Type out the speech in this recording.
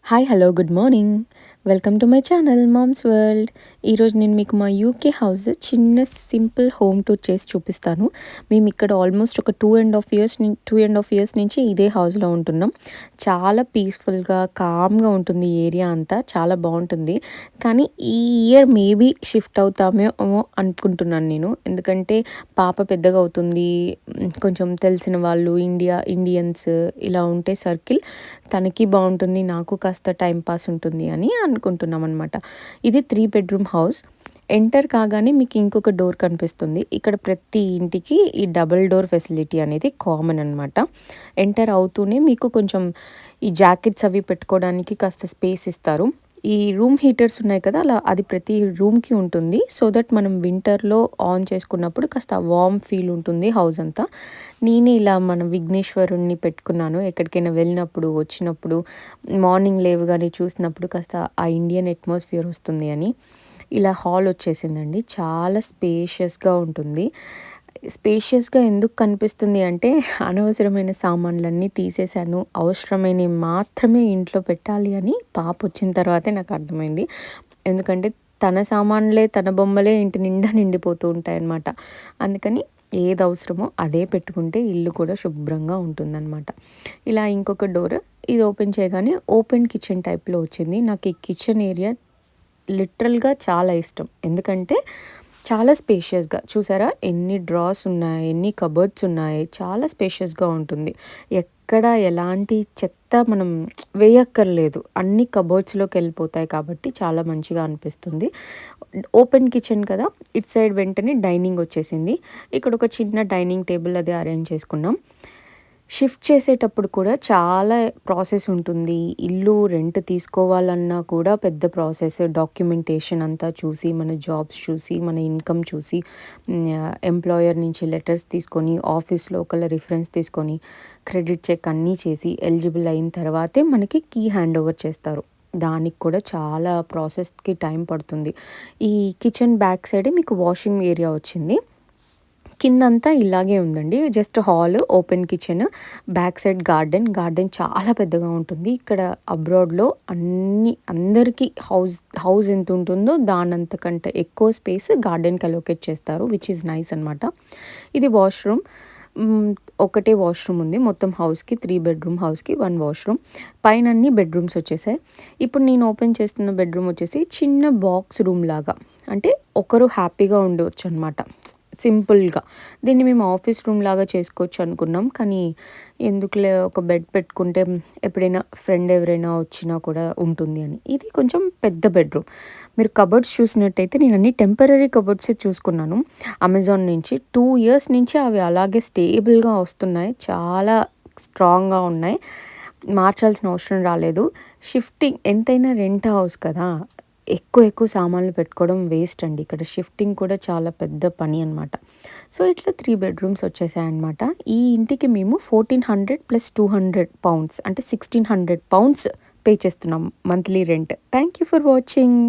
Hi hello good morning. Welcome to my channel moms world. ఈరోజు నేను మీకు మా యూకే హౌస్ చిన్న సింపుల్ హోమ్ టూర్ చేసి చూపిస్తాను. మేము ఇక్కడ ఆల్మోస్ట్ ఒక 2.5 ఇయర్స్ నుంచి ఇదే హౌస్లో ఉంటున్నాం. చాలా పీస్ఫుల్గా కామ్గా ఉంటుంది ఈ ఏరియా అంతా, చాలా బాగుంటుంది. కానీ ఈ ఇయర్ మేబీ షిఫ్ట్ అవుతామేమో అనుకుంటున్నాను నేను, ఎందుకంటే పాప పెద్దగా అవుతుంది. కొంచెం తెలిసిన వాళ్ళు ఇండియన్స్ ఇలా ఉంటే సర్కిల్ తనకి బాగుంటుంది, నాకు కాస్త టైం పాస్ ఉంటుంది అని అనుకుంటున్నాం అనమాట. ఇది 3 బెడ్రూమ్ హౌస్. ఎంటర్ కాగానే మీకు ఇంకొక డోర్ కనిపిస్తుంది. ఇక్కడ ప్రతి ఇంటికి ఈ డబుల్ డోర్ ఫెసిలిటీ అనేది కామన్ అనమాట. ఎంటర్ అవుతూనే మీకు కొంచెం ఈ జాకెట్స్ అవి పెట్టుకోవడానికి కాస్త స్పేస్ ఇస్తారు. ఈ రూమ్ హీటర్స్ ఉన్నాయి కదా, అలా అది ప్రతి రూమ్కి ఉంటుంది. సో దట్ మనం వింటర్లో ఆన్ చేసుకున్నప్పుడు కాస్త వార్మ్ ఫీల్ ఉంటుంది హౌస్ అంతా. నేనే ఇలా మన విఘ్నేశ్వరుణ్ణి పెట్టుకున్నాను. ఎక్కడికైనా వెళ్ళినప్పుడు వచ్చినప్పుడు మార్నింగ్ లేవగానే చూసినప్పుడు కాస్త ఆ ఇండియన్ అట్మాస్ఫియర్ వస్తుంది అని. ఇలా హాల్ వచ్చేసిందండి. చాలా స్పేషియస్గా ఉంటుంది. స్పేషియస్గా ఎందుకు కనిపిస్తుంది అంటే, అనవసరమైన సామాన్లన్నీ తీసేశాను, అవసరమైనవి మాత్రమే ఇంట్లో పెట్టాలి అని పాప వచ్చిన తర్వాతే నాకు అర్థమైంది. ఎందుకంటే తన సామాన్లే, తన బొమ్మలే ఇంటి నిండా నిండిపోతూ ఉంటాయన్నమాట. అందుకని ఏది అవసరమో అదే పెట్టుకుంటే ఇల్లు కూడా శుభ్రంగా ఉంటుందన్నమాట. ఇలా ఇంకొక డోర్, ఇది ఓపెన్ చేయగానే ఓపెన్ కిచెన్ టైప్లో వచ్చింది. నాకు ఈ కిచెన్ ఏరియా లిటరల్గా చాలా ఇష్టం. ఎందుకంటే చాలా స్పేషియస్గా, చూసారా ఎన్ని డ్రాస్ ఉన్నాయి, ఎన్ని కబోర్డ్స్ ఉన్నాయి, చాలా స్పేషియస్గా ఉంటుంది. ఎక్కడ ఎలాంటి చెత్త మనం వేయక్కర్లేదు, అన్ని కబోర్డ్స్లోకి వెళ్ళిపోతాయి కాబట్టి చాలా మంచిగా అనిపిస్తుంది. ఓపెన్ కిచెన్ కదా, ఇటు సైడ్ వెంటనే డైనింగ్ వచ్చేసింది. ఇక్కడ ఒక చిన్న డైనింగ్ టేబుల్ అది అరేంజ్ చేసుకున్నాం. షిఫ్ట్ చేసేటప్పుడు కూడా చాలా ప్రాసెస్ ఉంటుంది. ఇల్లు రెంట్ తీసుకోవాలన్నా కూడా పెద్ద ప్రాసెస్. డాక్యుమెంటేషన్ అంతా చూసి, మన జాబ్స్ చూసి, మన ఇన్కమ్ చూసి, ఎంప్లాయర్ నుంచి లెటర్స్ తీసుకొని, ఆఫీస్లో ఒకళ్ళ రిఫరెన్స్ తీసుకొని, క్రెడిట్ చెక్ అన్నీ చేసి ఎలిజిబుల్ అయిన తర్వాతే మనకి కీ హ్యాండ్ ఓవర్ చేస్తారు. దానికి కూడా చాలా ప్రాసెస్కి టైం పడుతుంది. ఈ కిచెన్ బ్యాక్ సైడే మీకు వాషింగ్ ఏరియా వచ్చింది. కిందంతా ఇలాగే ఉందండి. Just hall, open kitchen, back side garden చాలా పెద్దగా ఉంటుంది. ఇక్కడ అబ్రాడ్లో అందరికీ హౌస్ ఎంత ఉంటుందో దానంతకంటే ఎక్కువ స్పేస్ గార్డెన్కి అలోకేట్ చేస్తారు, విచ్ ఈజ్ నైస్ అనమాట. ఇది వాష్రూమ్. ఒకటే వాష్రూమ్ ఉంది మొత్తం హౌస్కి. 3 బెడ్రూమ్ హౌస్కి 1 వాష్రూమ్. పైన అన్ని బెడ్రూమ్స్ వచ్చేసాయి. ఇప్పుడు నేను ఓపెన్ చేస్తున్న బెడ్రూమ్ వచ్చేసి చిన్న బాక్స్ రూమ్ లాగా, అంటే ఒకరు హ్యాపీగా ఉండవచ్చు అనమాట సింపుల్గా. దీన్ని మేము ఆఫీస్ రూమ్ లాగా చేసుకోవచ్చు అనుకున్నాం, కానీ ఎందుకులే ఒక బెడ్ పెట్టుకుంటే ఎప్పుడైనా ఫ్రెండ్ ఎవరైనా వచ్చినా కూడా ఉంటుంది అని. ఇది కొంచెం పెద్ద బెడ్రూమ్. మీరు కబోర్డ్స్ చూసినట్టయితే నేను అన్ని టెంపరరీ కబోర్డ్సే చూసుకున్నాను అమెజాన్ నుంచి. 2 ఇయర్స్ నుంచి అవి అలాగే స్టేబుల్గా వస్తున్నాయి, చాలా స్ట్రాంగ్గా ఉన్నాయి, మార్చాల్సిన అవసరం రాలేదు. షిఫ్టింగ్ ఎంతైనా రెంట్ హౌస్ కదా, ఎక్కువ సామాన్లు పెట్టుకోవడం వేస్ట్ అండి. ఇక్కడ షిఫ్టింగ్ కూడా చాలా పెద్ద పని అనమాట. సో ఇట్లా 3 బెడ్రూమ్స్ వచ్చేసాయన్నమాట. ఈ ఇంటికి మేము 1400 + 200 పౌండ్స్ అంటే 1600 పౌండ్స్ పే చేస్తున్నాం monthly rent. Thank you for watching.